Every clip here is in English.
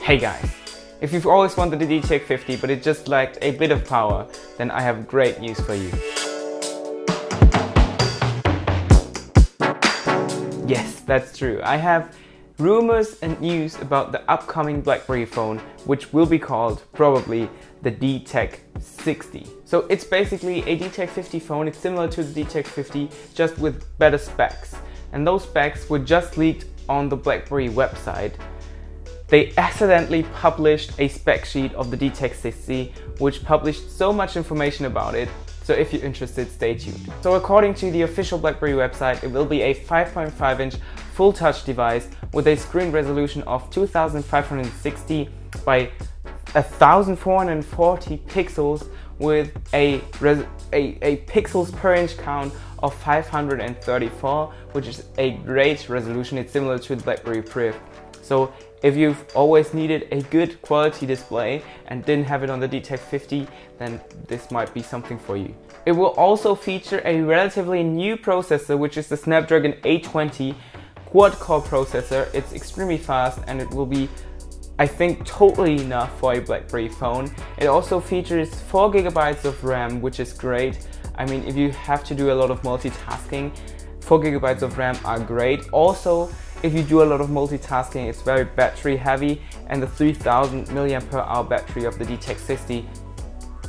Hey guys, if you've always wanted the DTEK60 but it just lacked a bit of power, then I have great news for you. Yes, that's true. I have rumors and news about the upcoming Blackberry phone, which will be called probably the DTEK60. So it's basically a DTEK50 phone. It's similar to the DTEK50, just with better specs. And those specs were just leaked on the Blackberry website. They accidentally published a spec sheet of the DTEK60, which published so much information about it. So if you're interested, stay tuned. So according to the official Blackberry website, it will be a 5.5-inch full touch device with a screen resolution of 2560 by 1440 pixels with a pixels per inch count of 534, which is a great resolution. It's similar to the Blackberry Priv. So if you've always needed a good quality display and didn't have it on the DTEK50, then this might be something for you. It will also feature a relatively new processor, which is the Snapdragon 820 quad-core processor. It's extremely fast and it will be, I think, totally enough for a Blackberry phone. It also features 4 GB of RAM, which is great. I mean, if you have to do a lot of multitasking, 4 GB of RAM are great. Also, if you do a lot of multitasking, it's very battery heavy, and the 3000 mAh battery of the DTEK60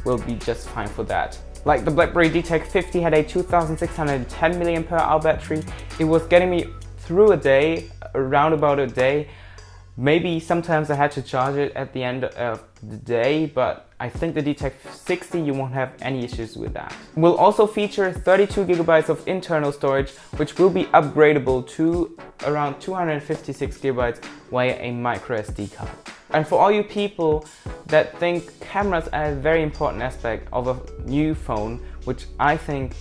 will be just fine for that. Like the Blackberry DTEK50 had a 2610 mAh battery. It was getting me through a day, around about a day. Maybe sometimes I had to charge it at the end of the day, but I think the DTEK60 you won't have any issues with that. It will also feature 32 GB of internal storage, which will be upgradable to around 256 GB via a micro SD card. And for all you people that think cameras are a very important aspect of a new phone, which I think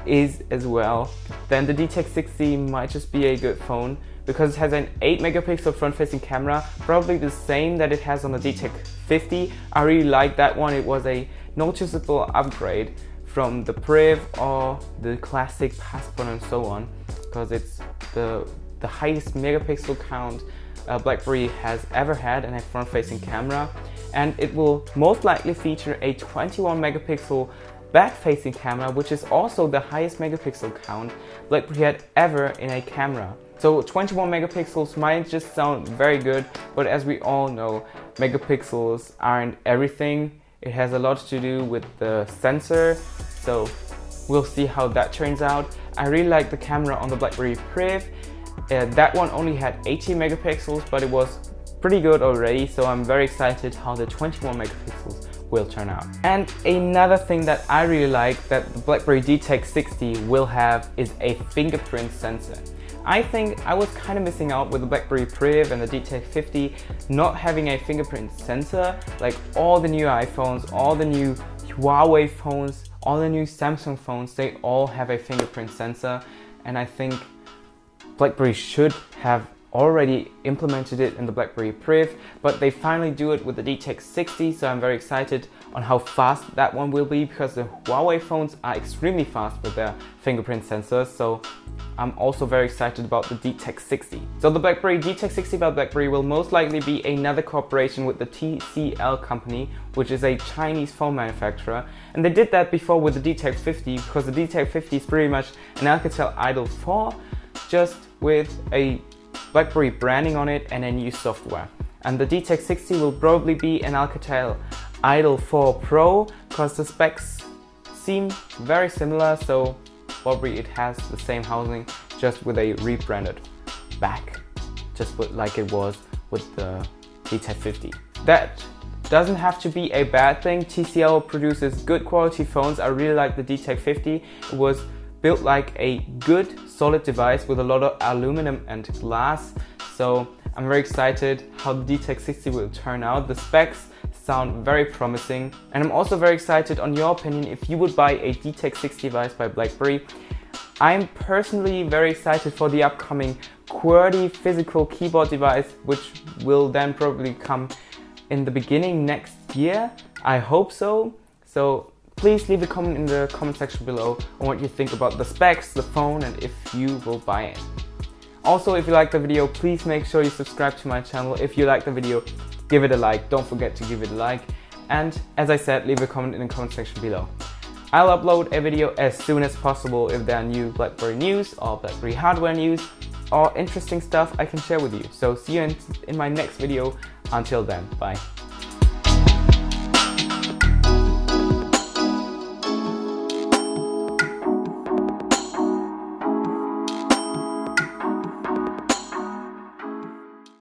is as well, then the DTEK60 might just be a good phone, because it has an 8 megapixel front-facing camera, probably the same that it has on the DTEK50. I really like that one. It was a noticeable upgrade from the Priv or the classic Passport and so on, because it's the highest megapixel count Blackberry has ever had in a front-facing camera. And it will most likely feature a 21 megapixel back-facing camera, which is also the highest megapixel count Blackberry had ever in a camera. So 21 megapixels might just sound very good, but as we all know, megapixels aren't everything. It has a lot to do with the sensor, so we'll see how that turns out. I really like the camera on the Blackberry Priv. That one only had 18 megapixels, but it was pretty good already, so I'm very excited how the 21 megapixels will turn out. And another thing that I really like that the Blackberry DTEK60 will have is a fingerprint sensor. I think I was kind of missing out with the Blackberry Priv and the DTEK50 not having a fingerprint sensor. Like all the new iPhones, all the new Huawei phones, all the new Samsung phones, they all have a fingerprint sensor, and I think Blackberry should have already implemented it in the Blackberry Priv, but they finally do it with the DTEK60, so I'm very excited on how fast that one will be, because the Huawei phones are extremely fast with their fingerprint sensors, so I'm also very excited about the DTEK60. So the Blackberry DTEK60 by Blackberry will most likely be another cooperation with the TCL company, which is a Chinese phone manufacturer, and they did that before with the DTEK50, because the DTEK50 is pretty much an Alcatel Idol 4, just with a Blackberry branding on it and a new software. And the DTEK60 will probably be an Alcatel Idol 4 Pro, because the specs seem very similar, so probably it has the same housing, just with a rebranded back, just like it was with the DTEK50. That doesn't have to be a bad thing. TCL produces good quality phones. I really like the DTEK50. It was built like a good solid device with a lot of aluminum and glass, so I'm very excited how the DTEK60 will turn out. The specs sound very promising, and I'm also very excited on your opinion if you would buy a DTEK60 device by Blackberry. I'm personally very excited for the upcoming QWERTY physical keyboard device, which will then probably come in the beginning next year. I hope so. So please leave a comment in the comment section below on what you think about the specs, the phone, and if you will buy it. Also, if you like the video, please make sure you subscribe to my channel. If you like the video, give it a like. Don't forget to give it a like. And as I said, leave a comment in the comment section below. I'll upload a video as soon as possible if there are new BlackBerry news or BlackBerry hardware news or interesting stuff I can share with you. So see you in my next video. Until then, bye.